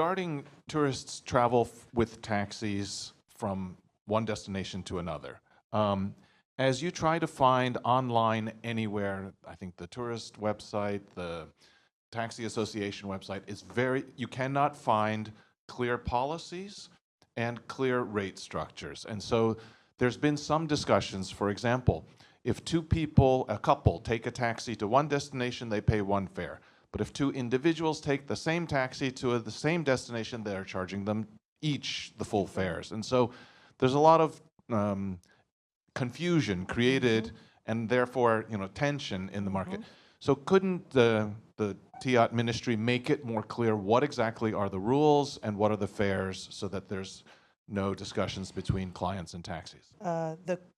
regarding tourists' travel with taxis from one destination to another, as you try to find online anywhere, I think the tourist website, the taxi association website is you cannot find clear policies and clear rate structures. And so there's been some discussions, for example, if a couple take a taxi to one destination, they pay one fare. But if two individuals take the same taxi to the same destination, they're charging them each the full fares. And so there's a lot of confusion created and therefore, tension in the market. So couldn't the TIAT ministry make it more clear what exactly are the rules and what are the fares so that there's no discussions between clients and taxis?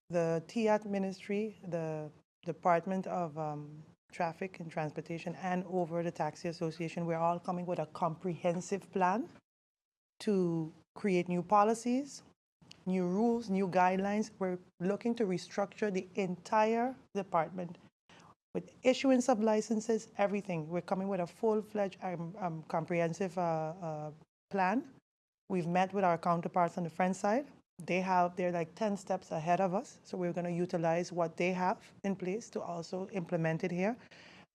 The TIAT ministry, the Department of Traffic and Transportation, and over the Taxi Association, we're all coming with a comprehensive plan to create new policies, new rules, new guidelines. We're looking to restructure the entire department with issuance of licenses, everything. We're coming with a full-fledged comprehensive plan. We've met with our counterparts on the French side. They're like 10 steps ahead of us. So we're going to utilize what they have in place to also implement it here.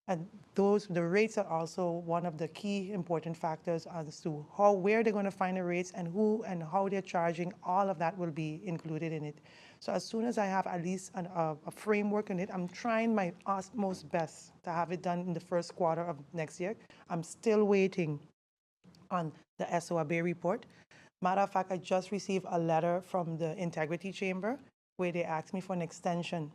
And the rates are also one of the key important factors as to where they're going to find the rates and who and how they're charging. All of that will be included in it. So as soon as I have at least a framework in it, I'm trying my utmost best to have it done in the first quarter of next year. I'm still waiting on the SOAB report. Matter of fact, I just received a letter from the Integrity Chamber where they asked me for an extension.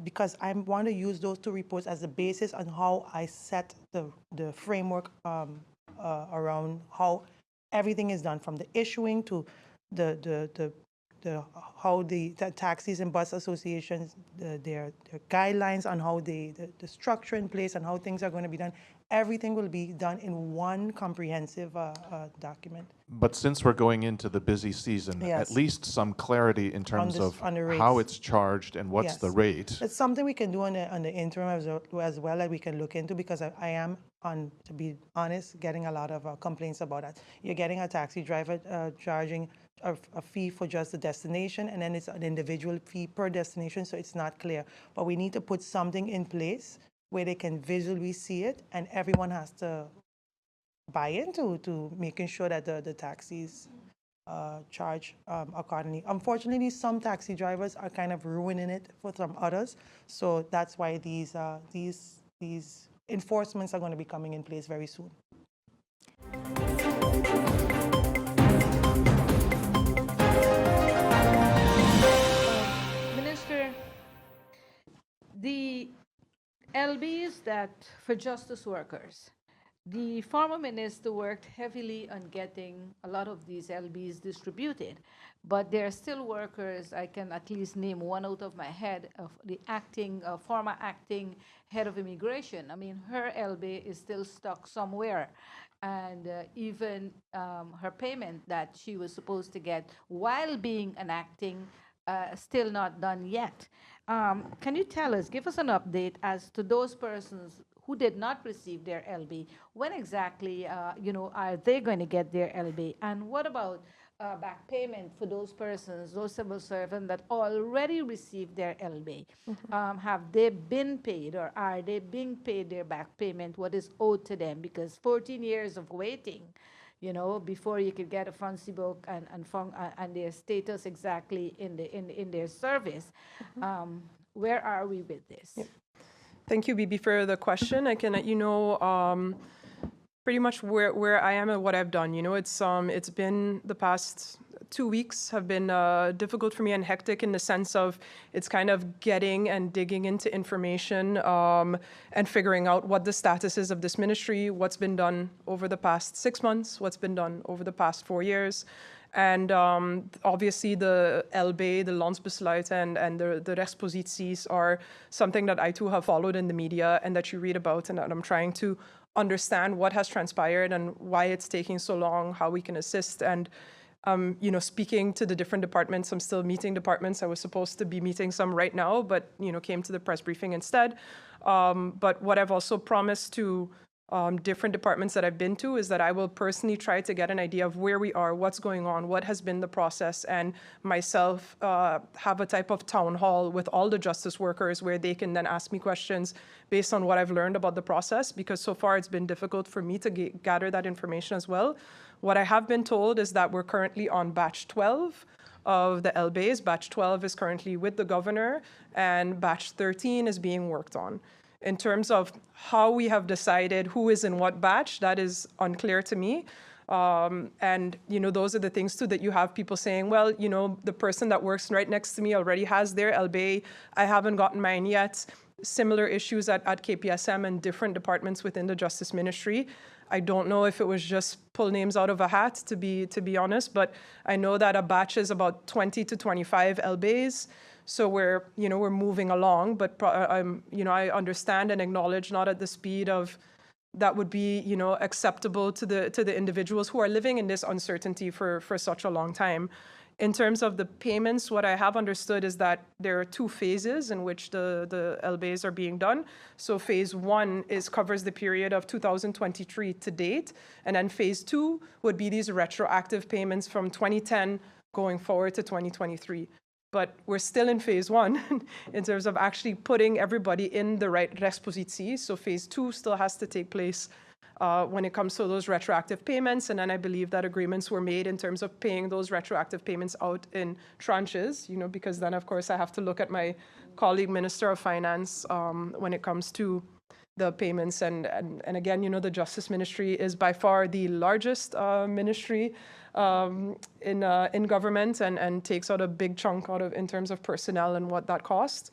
Because I want to use those two reports as the basis on how I set the framework around how everything is done, from the issuing to how the taxis and bus associations, their guidelines on how the structure in place and how things are going to be done. Everything will be done in one comprehensive document. But since we're going into the busy season, Yes. at least some clarity in terms of on the rates. how it's charged and what's Yes. the rate. It's something we can do on the interim as well that we can look into, because I am, to be honest, getting a lot of complaints about that. You're getting a taxi driver charging a fee for just the destination, and then it's an individual fee per destination, so it's not clear. But we need to put something in place where they can visually see it, and everyone has to buy into making sure that the taxis charge accordingly. Unfortunately, some taxi drivers are kind of ruining it for some others, so that's why these enforcements are going to be coming in place very soon. Minister, the LBs that for justice workers, the former minister worked heavily on getting a lot of these LBs distributed, but there are still workers. I can at least name one out of my head of the former acting head of immigration. I mean, her LB is still stuck somewhere, and even her payment that she was supposed to get while being an acting still not done yet. Can you tell us, give us an update as to those persons who did not receive their LB? When exactly, are they going to get their LB? And what about back payment for those persons, those civil servants that already received their LB? Have they been paid, or are they being paid their back payment, what is owed to them? Because 14 years of waiting, before you could get a fancy book and their status exactly in their service. Where are we with this? Yep. Thank you, Bibi, for the question. I can let you know pretty much where I am and what I've done. It's been the past 2 weeks have been difficult for me and hectic in the sense of it's kind of getting and digging into information and figuring out what the status is of this ministry, what's been done over the past 6 months, what's been done over the past 4 years. And obviously the LB, the Landsbesluit, and the Rechtsposities are something that I too have followed in the media and that you read about, and that I'm trying to understand what has transpired and why it's taking so long, how we can assist. And speaking to the different departments. I'm still meeting departments. I was supposed to be meeting some right now, but came to the press briefing instead. But what I've also promised to different departments that I've been to is that I will personally try to get an idea of where we are, what's going on, what has been the process, and myself have a type of town hall with all the justice workers where they can then ask me questions based on what I've learned about the process, because so far it's been difficult for me to gather that information as well. What I have been told is that we're currently on batch 12 of the LBAs. Batch 12 is currently with the governor, and batch 13 is being worked on. In terms of how we have decided who is in what batch, that is unclear to me. And, those are the things too that you have people saying, well, the person that works right next to me already has their LBA. I haven't gotten mine yet. Similar issues at KPSM and different departments within the Justice Ministry. I don't know if it was just pull names out of a hat, to be honest, but I know that a batch is about 20 to 25 LBAs. So we're moving along, but I understand and acknowledge not at the speed of that would be, acceptable to the individuals who are living in this uncertainty for such a long time. In terms of the payments, what I have understood is that there are 2 phases in which the LBAs are being done. So phase 1 covers the period of 2023 to date, and then phase 2 would be these retroactive payments from 2010 going forward to 2023. But we're still in phase 1 in terms of actually putting everybody in the right respositie. So phase 2 still has to take place when it comes to those retroactive payments. And then I believe that agreements were made in terms of paying those retroactive payments out in tranches, because then, of course, I have to look at my colleague Minister of Finance when it comes to the payments. And again, the Justice Ministry is by far the largest ministry in government and takes out a big chunk in terms of personnel and what that costs.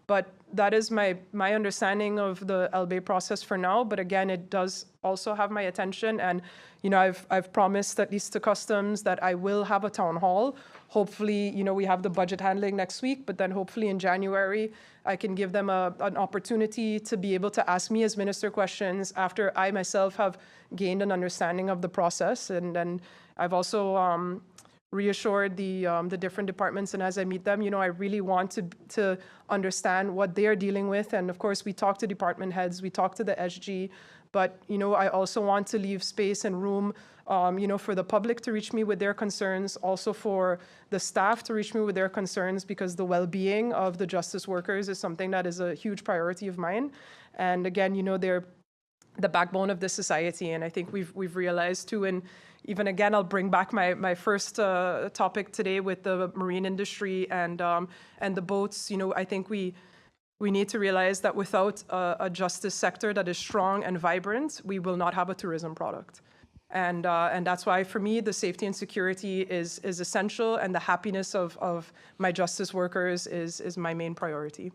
But that is my understanding of the LBA process for now. But again, it does also have my attention. And, I've promised, at least to Customs, that I will have a town hall. Hopefully, we have the budget handling next week, but then hopefully in January, I can give them an opportunity to be able to ask me as minister questions after I myself have gained an understanding of the process. And then I've also reassured the different departments, and as I meet them, I really want to understand what they are dealing with. And of course, we talk to department heads, we talk to the SG, but I also want to leave space and room, for the public to reach me with their concerns, also for the staff to reach me with their concerns, because the well-being of the justice workers is something that is a huge priority of mine. And again, they're the backbone of this society, and I think we've realized too. And even again, I'll bring back my first topic today with the marine industry and the boats. I think we need to realize that without a justice sector that is strong and vibrant, we will not have a tourism product. And that's why, for me, the safety and security is essential, and the happiness of my justice workers is my main priority.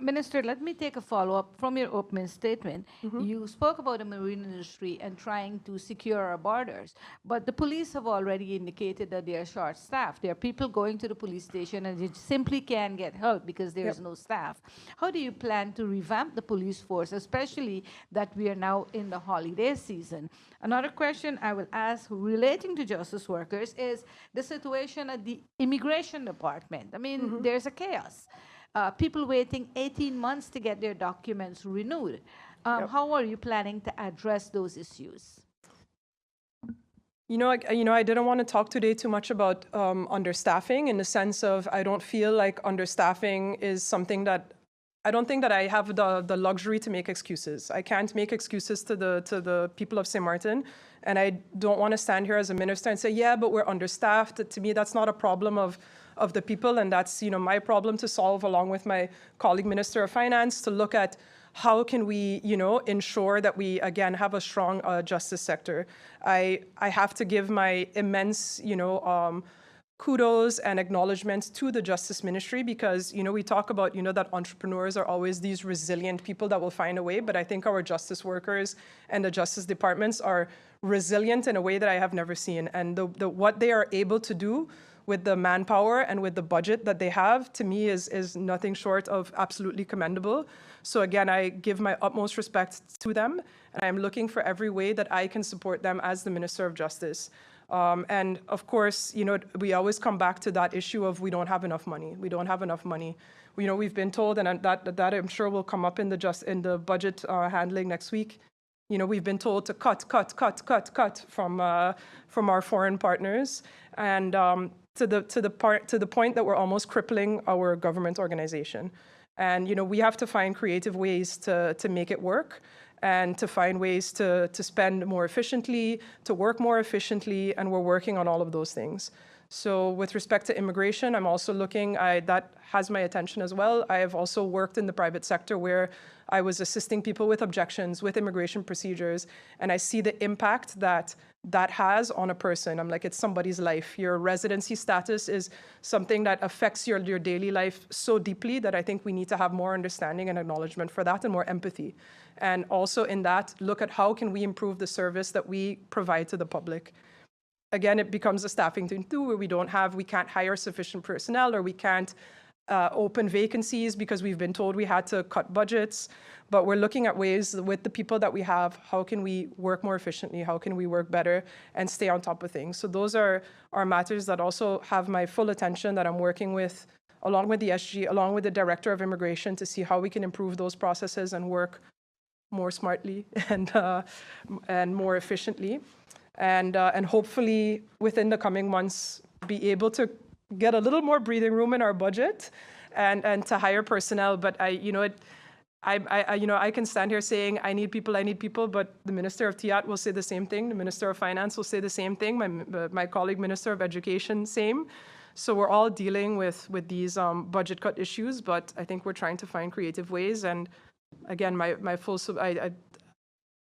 Minister, let me take a follow-up from your opening statement. You spoke about the marine industry and trying to secure our borders, but the police have already indicated that they are short-staffed. There are people going to the police station and they simply can't get help because there is no staff. How do you plan to revamp the police force, especially that we are now in the holiday season? Another question I will ask relating to justice workers is the situation at the immigration department. I mean, there's a chaos. People waiting 18 months to get their documents renewed. How are you planning to address those issues? I didn't want to talk today too much about understaffing, in the sense of I don't feel like understaffing is something that I don't think that I have the luxury to make excuses. I can't make excuses to the people of St. Martin, and I don't want to stand here as a minister and say, yeah, but we're understaffed. To me, that's not a problem of the people, and that's my problem to solve, along with my colleague Minister of Finance, to look at how can we ensure that we again have a strong justice sector. I have to give my immense kudos and acknowledgement to the Justice Ministry, because we talk about that entrepreneurs are always these resilient people that will find a way, but I think our justice workers and the justice departments are resilient in a way that I have never seen, and what they are able to do with the manpower and with the budget that they have, to me, is nothing short of absolutely commendable. So again, I give my utmost respect to them, and I'm looking for every way that I can support them as the Minister of Justice. And of course, we always come back to that issue of we don't have enough money. We don't have enough money. We've been told, and that I'm sure will come up in the budget handling next week, We've been told to cut from our foreign partners, and to the point that we're almost crippling our government organization. And we have to find creative ways to make it work, and to find ways to spend more efficiently, to work more efficiently, and we're working on all of those things. So with respect to immigration, I'm also looking, that has my attention as well. I have also worked in the private sector where I was assisting people with objections, with immigration procedures, and I see the impact that has on a person. I'm like, it's somebody's life. Your residency status is something that affects your daily life so deeply that I think we need to have more understanding and acknowledgement for that, and more empathy. And also in that, look at how can we improve the service that we provide to the public. Again, it becomes a staffing thing too, where we can't hire sufficient personnel, or we can't open vacancies because we've been told we had to cut budgets. But we're looking at ways with the people that we have, how can we work more efficiently? How can we work better and stay on top of things? So those are matters that also have my full attention, that I'm working with, along with the SG, along with the Director of Immigration, to see how we can improve those processes and work more smartly and more efficiently. And hopefully within the coming months be able to get a little more breathing room in our budget and to hire personnel. But I can stand here saying I need people, but the Minister of TIAT will say the same thing. The Minister of Finance will say the same thing. My colleague Minister of Education, same. So we're all dealing with these budget cut issues, but I think we're trying to find creative ways. And again,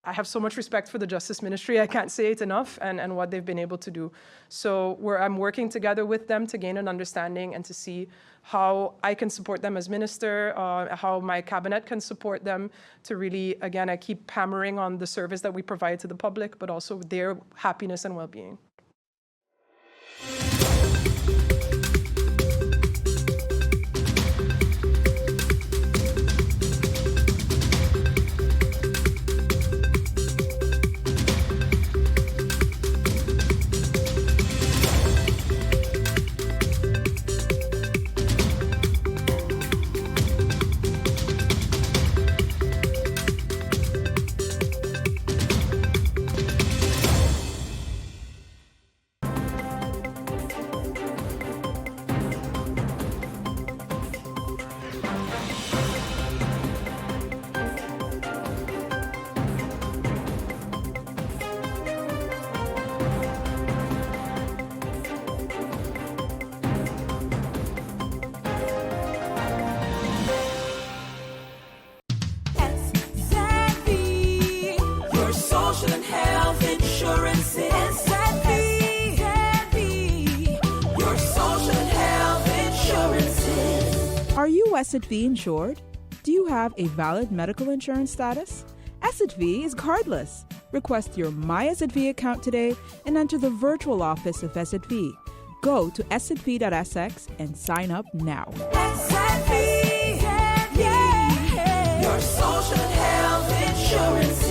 I have so much respect for the Justice Ministry. I can't say it enough, and what they've been able to do. So I'm working together with them to gain an understanding and to see how I can support them as minister, how my cabinet can support them to really, again, I keep hammering on the service that we provide to the public, but also their happiness and well-being. Are you SXM insured? Do you have a valid medical insurance status? SXM is cardless. Request your My SXM account today and enter the virtual office of SXM. Go to sxv.sx and sign up now. SXM, yeah. Your social and health insurances.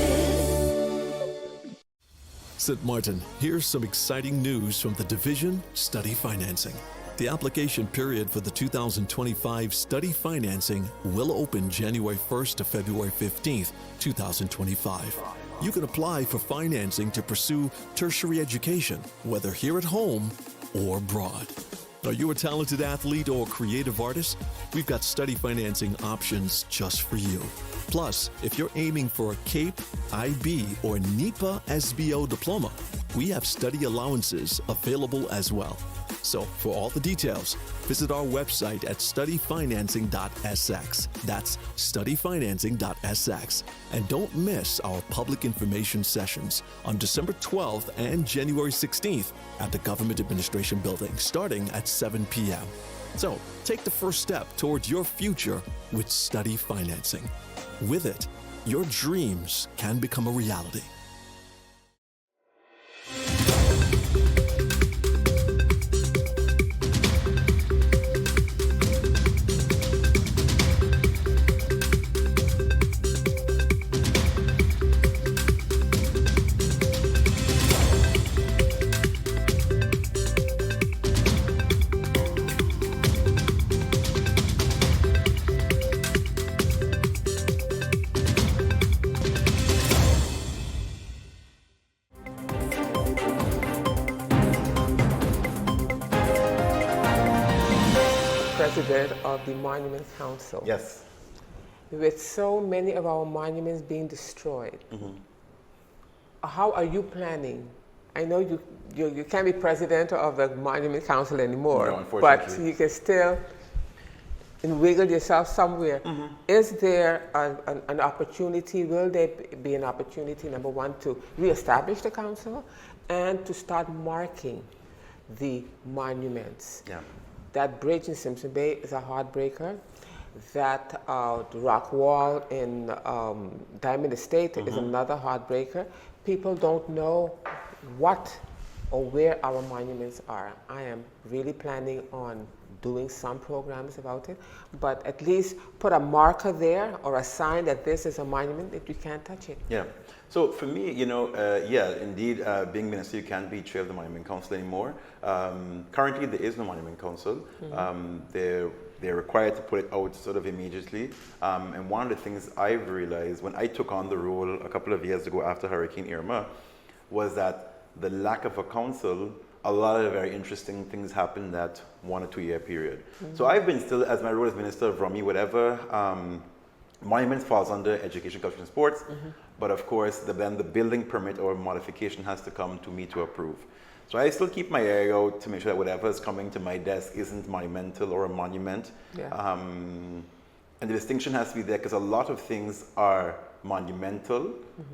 St. Martin, here's some exciting news from the Division Study Financing. The application period for the 2025 study financing will open January 1st to February 15th, 2025. You can apply for financing to pursue tertiary education, whether here at home or abroad. Are you a talented athlete or creative artist? We've got study financing options just for you. Plus, if you're aiming for a CAPE, IB, or NEPA SBO diploma, we have study allowances available as well. So, for all the details, visit our website at studyfinancing.sx. That's studyfinancing.sx. And don't miss our public information sessions on December 12th and January 16th at the Government Administration Building, starting at 7 p.m. So, take the first step towards your future with study financing. With it, your dreams can become a reality. president of the Monument Council. Yes. With so many of our monuments being destroyed, how are you planning? I know you can't be president of the Monument Council anymore, No, but unfortunately. you can still wiggle yourself somewhere. Is there an opportunity, will there be an opportunity, number one, to reestablish the council and to start marking the monuments? Yeah. That bridge in Simpson Bay is a heartbreaker. That the rock wall in Diamond Estate is another heartbreaker. People don't know what or where our monuments are. I am really planning on doing some programs about it, but at least put a marker there or a sign that this is a monument that you can't touch it. Yeah. So for me, yeah, indeed, being minister, you can't be chair of the Monument Council anymore. Currently, there is no Monument Council. They're required to put it out sort of immediately. And one of the things I've realized when I took on the role a couple of years ago after Hurricane Irma was that the lack of a council, a lot of very interesting things happened that 1 or 2 year period. So I've been still, as my role as Minister of Rummy, whatever, monuments falls under education, culture, and sports. But of course, then the building permit or modification has to come to me to approve. So I still keep my eye out to make sure that whatever is coming to my desk isn't monumental or a monument. Yeah. And the distinction has to be there because a lot of things are monumental,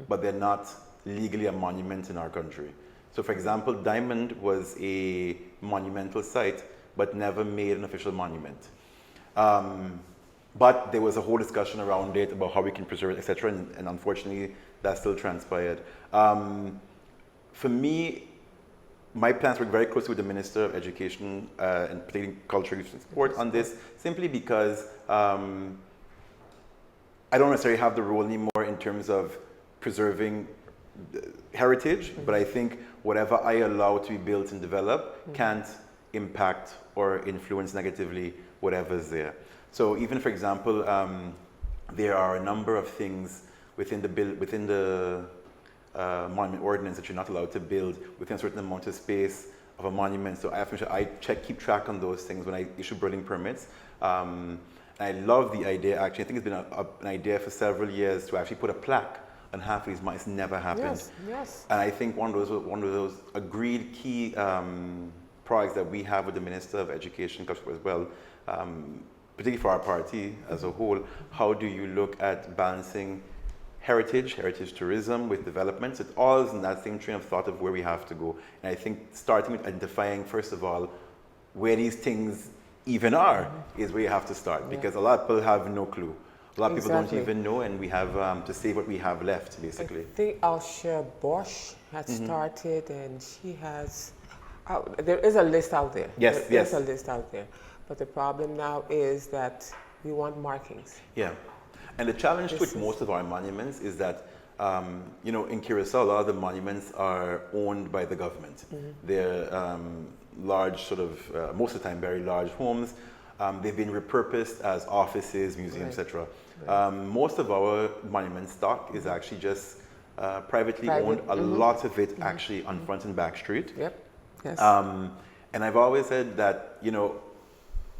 but they're not legally a monument in our country. So for example, Diamond was a monumental site, but never made an official monument. But there was a whole discussion around it about how we can preserve it, etc. And unfortunately, that still transpired. For me, my plans work very closely with the Minister of Education and Culture, Youth and Sport on this, simply because I don't necessarily have the role anymore in terms of preserving heritage, but I think whatever I allow to be built and develop can't impact or influence negatively whatever's there. So even, for example, there are a number of things within the monument ordinance that you're not allowed to build within a certain amount of space of a monument. So I have to make sure I keep track on those things when I issue building permits. And I love the idea, actually. I think it's been an idea for several years to actually put a plaque on half of these monuments. It's never happened. Yes, yes. And I think one of those agreed key projects that we have with the Minister of Education as well, particularly for our party as a whole, how do you look at balancing heritage tourism with development? So it all is in that same train of thought of where we have to go. And I think starting with identifying, first of all, where these things even are is where you have to start, because a lot of people have no clue. A lot of people don't even know, and we have to save what we have left, basically. I think Alsha Bosch had started, and she has, there is a list out there. Yes, there is a list out there. But the problem now is that we want markings. Yeah. And the challenge with most of our monuments is that, in Curacao, a lot of the monuments are owned by the government. They're large, most of the time, very large homes. They've been repurposed as offices, museums, etc. Most of our monument stock is actually just privately owned. A lot of it actually on Front and Back Street. Yep. Yes. And I've always said that,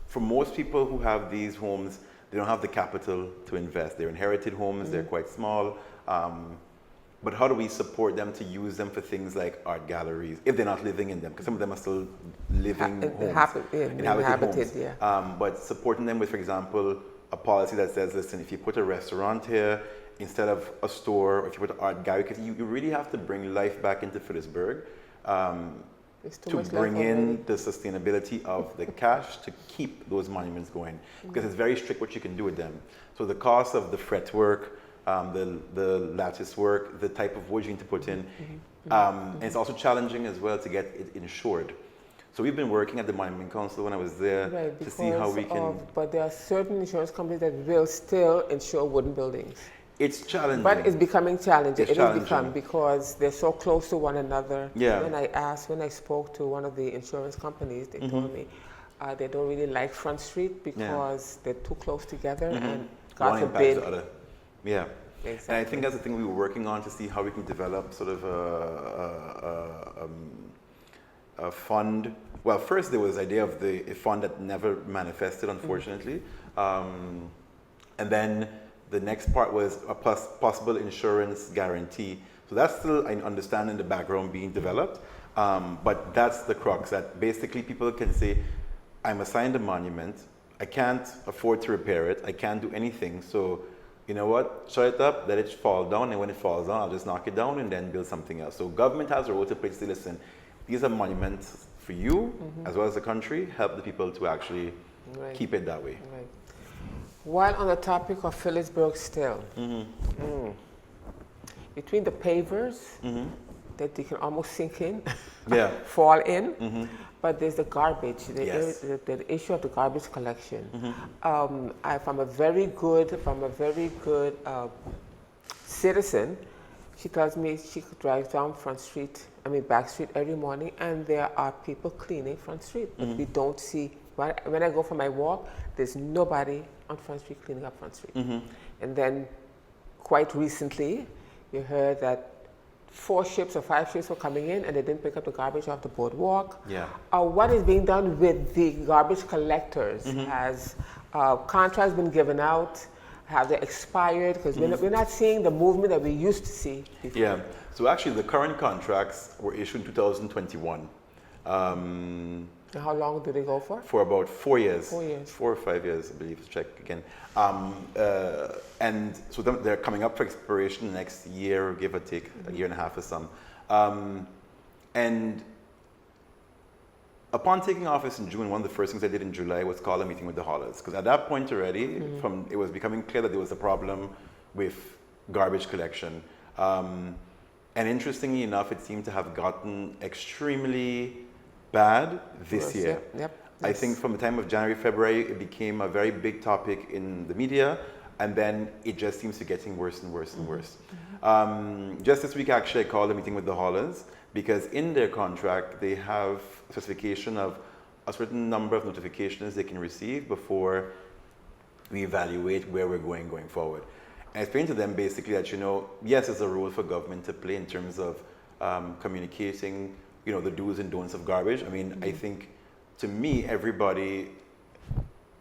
for most people who have these homes, they don't have the capital to invest. They're inherited homes, they're quite small. But how do we support them to use them for things like art galleries, if they're not living in them? Because some of them are still living homes. Inhabited, yeah. But supporting them with, for example, a policy that says, listen, if you put a restaurant here instead of a store, or if you put an art gallery, because you really have to bring life back into Phillipsburg to bring in the sustainability of the cash to keep those monuments going. Because it's very strict what you can do with them. So the cost of the fretwork, the lattice work, the type of wood you need to put in. And it's also challenging as well to get it insured. So we've been working at the Monument Council when I was there to see how we can... But there are certain insurance companies that will still insure wooden buildings. It's challenging. But it's becoming challenging. It has become, because they're so close to one another. Yeah. When I spoke to one of the insurance companies, they told me they don't really like Front Street because they're too close together and God forbid. The other. Yeah. Exactly. And I think that's the thing we were working on, to see how we can develop sort of a fund Well, first there was the idea of a fund that never manifested, unfortunately. And then the next part was a possible insurance guarantee. So that's still, I understand, in the background being developed. But that's the crux, that basically people can say, I'm assigned a monument, I can't afford to repair it, I can't do anything, so you know what, shut it up, let it fall down, and when it falls down, I'll just knock it down and then build something else. So government has a role to play to say, listen, these are monuments for you, as well as the country, help the people to actually keep it that way. Right. While on the topic of Phillipsburg still, between the pavers that you can almost sink in, fall in, but there's the garbage, the issue of the garbage collection. From a very good citizen, she tells me she drives down Back Street every morning, and there are people cleaning Front Street. But we don't see, when I go for my walk, there's nobody on Front Street cleaning up Front Street. And then quite recently, you heard that 4 ships or 5 ships were coming in and they didn't pick up the garbage off the boardwalk. What is being done with the garbage collectors? Has contracts been given out? Have they expired? Because we're not seeing the movement that we used to see before. So actually the current contracts were issued in 2021. How long do they go for? For about 4 years. 4 years. 4 or 5 years, I believe. Check again. And so they're coming up for expiration next year, give or take, a year and a half or some. And upon taking office in June, one of the first things I did in July was call a meeting with the haulers. Because at that point already, it was becoming clear that there was a problem with garbage collection. And interestingly enough, it seemed to have gotten extremely bad this year. I think from the time of January, February, it became a very big topic in the media, and then it just seems to be getting worse and worse and worse. Just this week, actually, I called a meeting with the haulers, because in their contract, they have a specification of a certain number of notifications they can receive before we evaluate where we're going forward. And I explained to them basically that, yes, there's a role for government to play in terms of communicating, the do's and don'ts of garbage. I mean, I think, to me, everybody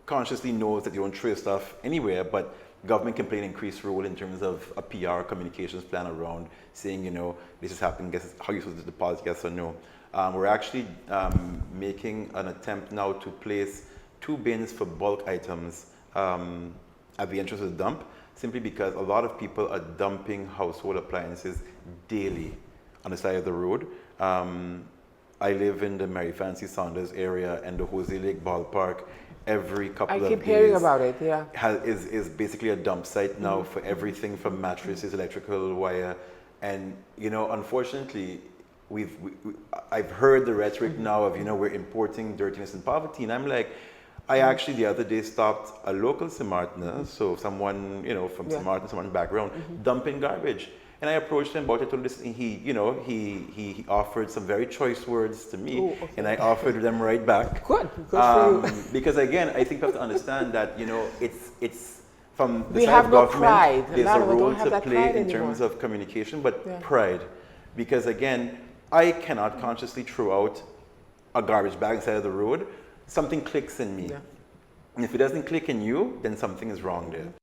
consciously knows that you don't throw stuff anywhere, but government can play an increased role in terms of a PR communications plan around saying, this is happening, guess how you're supposed to deposit, yes or no. We're actually making an attempt now to place 2 bins for bulk items at the entrance of the dump, simply because a lot of people are dumping household appliances daily on the side of the road. I live in the Mary Fancy Saunders area, and the Jose Lake Ballpark every couple of days. I keep hearing about it, is basically a dump site now for everything from mattresses, electrical wire, and unfortunately, I've heard the rhetoric now of we're importing dirtiness and poverty, and I'm like, I actually the other day stopped a local Samartana, so someone from Samartana, someone's background, dumping garbage. And I approached him about it, told this, he offered some very choice words to me, and I offered them right back. Good for you. Because again, I think you have to understand that, it's from the we side have of no government, pride. there's a role to play in terms of communication, but pride. Because again, I cannot consciously throw out a garbage bag inside of the road. Something clicks in me. And if it doesn't click in you, then something is wrong there.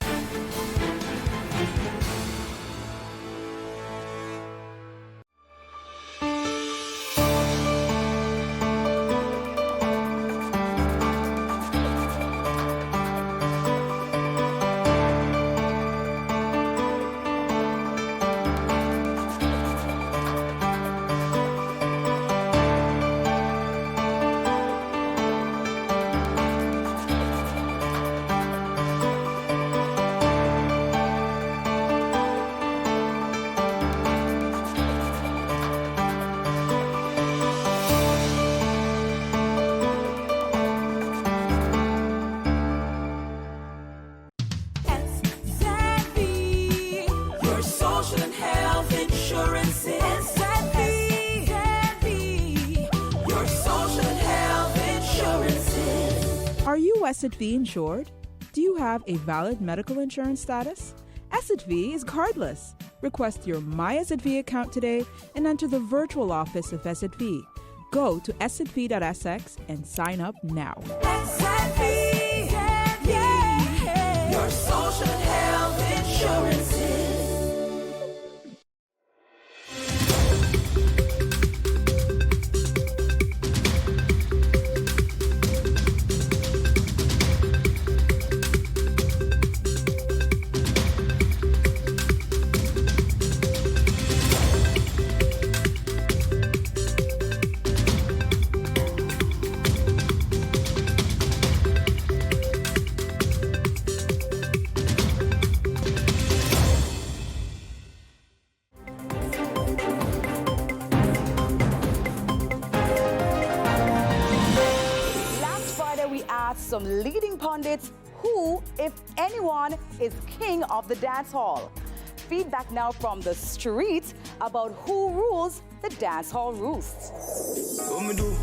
Are you SXM insured? Do you have a valid medical insurance status? SXM is cardless. Request your My SXM account today and enter the virtual office of SXM. Go to SZV.SX and sign up now. SZV, yeah. Your social health insurances. Some leading pundits who, if anyone, is king of the dance hall. Feedback now from the street about who rules the dance hall roost. What me do?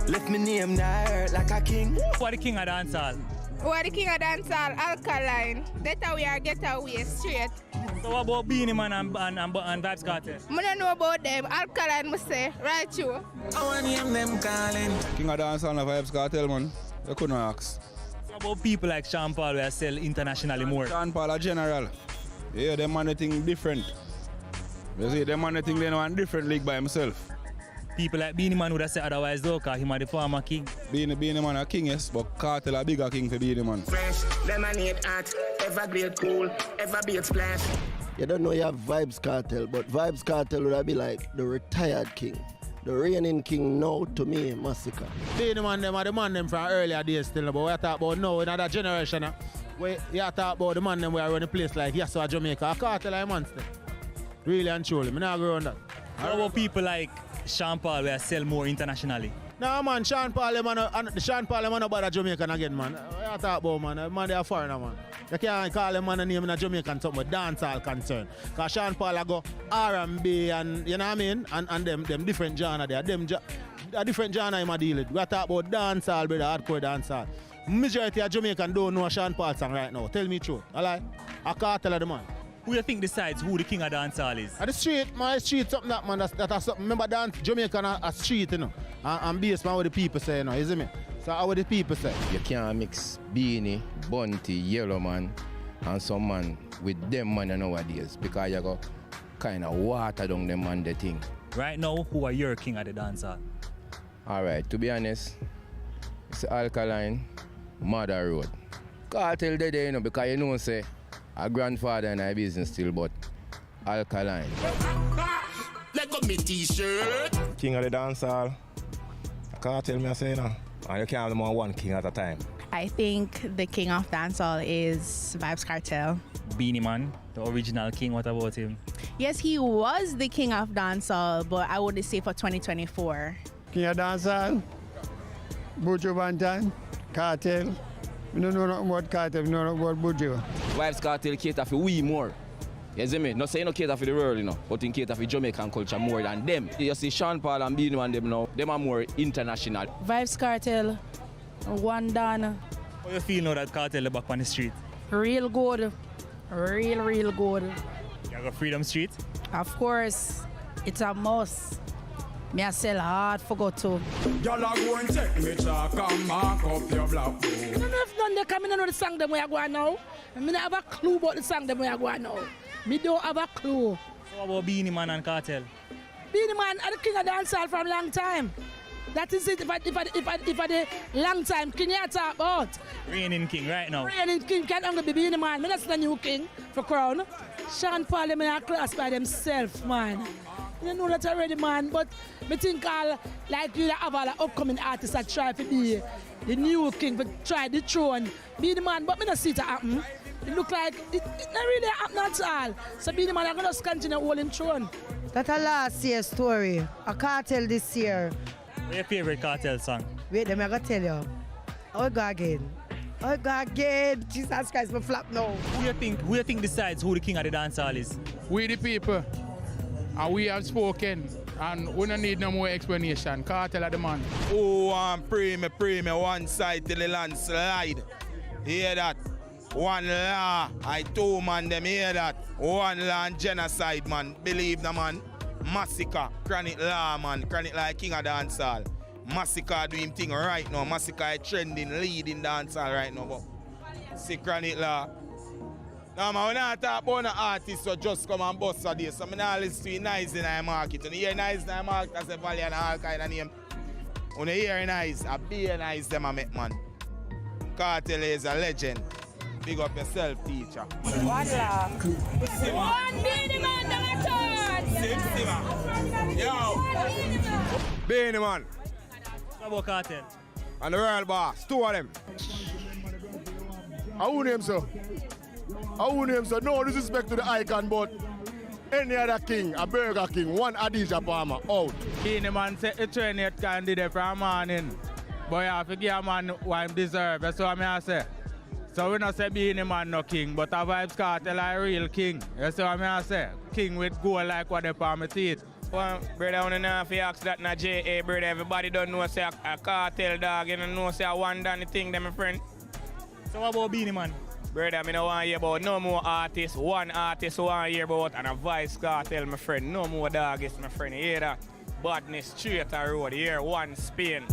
Left me name now like a king. Who are the king of dance hall? Who are the king of dance hall? Alkaline. That we are get away straight. So what about Beanie Man and Vibes Cartel? I don't know about them. Alkaline must say, right you. I want name them calling. King of dance hall and Vibes Cartel, man. You couldn't ask. What about people like Sean Paul who sell internationally more? Sean Paul a general. Yeah, them man think different. You see, them man think they know a different league by himself. People like Beanie Man would have said otherwise though, because he might the former king. Beanie Man a king, yes, but Cartel a bigger king for Beanie Man. Fresh, lemonade hot, ever great cool, ever be a splash. You don't know you have Vibes Cartel, but Vibes Cartel would be like the retired king. The reigning king now, to me, Massacre. Beanie Man them are the man them from earlier days still, but we are talking about now in another generation. We are talking about the man them where run a place like Yasso, Jamaica. A Cartel like monster. Really and truly, I'm not going that. How about people like Sean Paul where sell more internationally? No man, Sean Paul them are about Jamaican again, man. We are talking about man they are foreigner, man. You can't call them man a name in a Jamaican something but dancehall concern. Because Sean Paul I go R&B and you know what I mean? And them different genre there. A different genre I'm deal with. We are talking about dancehall, brother, hardcore dancehall. Majority of Jamaican don't know a Sean Paul song right now. Tell me the truth. Alright? A Cartel of the man. Who do you think decides who the king of dancehall is? At the street, my street something that man that's something. Remember dance Jamaican a street, you know. And based on what the people say, you know, you see me? So how what the people say? You can't mix Beanie, Bunty, Yellow Man and some man with them man nowadays because you go kind of water down them man the thing. Right now, who are your king of the dancehall? Alright, to be honest, it's Alkaline, Mother Road. Cartel the day, you know, because you know say a grandfather in our business still, but Alkaline. Let go me t-shirt. King of the dancehall. Cartel me I say now. And you can't have more one king at a time. I think the king of dancehall is Vibes Cartel. Beanie Man, the original king, what about him? Yes, he was the king of dancehall, but I would say for 2024. King of dancehall, Buju Banton, Cartel. I don't know nothing about Cartel, I know nothing about Buju. Vibes Cartel cater for we more. You see me? Not saying no cater for the world, you know, but in cater for Jamaican culture more than them. You see Sean Paul and Beanie Man them now, them are more international. Vibes Cartel, one done. How you feel now that Cartel is back on the street? Real good. Real good. You got Freedom Street? Of course. It's a must. Me I sell hard for go to. Y'all go and check me chalk and mark up your block. I don't know if none they come in and know the song them where I go now. I mean I have a clue about the song them where I go now. Me don't have a clue. So what about Beanie Man and Cartel? Beanie Man are the king of dancehall from a long time. That is it. If I the long time king you talk about. Reigning king right now. Reigning king can only be Beanie Man. Me that's the new king for crown. Sean Paul them in a class by themselves, man. You know that already, man. But me think all like you have all the upcoming artists that try to be the new king, but try the throne. Beanie Man, but me not see it happen. It look like it not really happen at all. So Beanie Man, I'm gonna continue holding throne. That's a last year story. A Cartel this year. What's your favorite Cartel song? Wait, I'm gonna tell you. Oh, go again. Oh, go again. Jesus Christ, my flap now. Who do you think decides who the king of the dancehall is? We the people. And we have spoken. And we don't need no more explanation. Cartel of the man. Oh, pray me, one side till the landslide. Hear that? One law, I two man them hear that. One law and genocide, man. Believe the man. Massacre, Chronic Law, man. Chronic like king of dancehall. Massacre do him thing right now. Massacre is trending, leading dancehall right now. But see Chronic Law. No, man, we not talk about an artist so just come and bust a day. So I not listen to Nice in the market. When you hear Nice in the market, I say Valley and all kind of name. When you hear Nice, I be a Nice them I make, man. Cartel is a legend. Big up yourself, teacher. One love. One Beenie Man down a Yo. Beenie Man. What about Cartel? And the Royal Boss. Two of them. Who name so? Who name so? No disrespect to the icon, but any other king, a Burger King, one Adidja Palmer, out. Beenie Man set the 28th candidate from morning. But you have to give a man what him deserve. That's what I say. So we not say Beenie Man no king, but a Vybz Kartel a real king. That's what I say. King with gold like what they on my teeth. Well, brother, I don't know if you ask that na J.A. brother. Everybody don't know say a cartel dog. You don't know say a one done thing, them my friend. So what about Beenie Man? Brother, I don't want to hear about no more artists. One artist I want to hear about and a Vybz Kartel, my friend. No more dog is my friend. You hear that? Badness straight a road. You hear one Spain.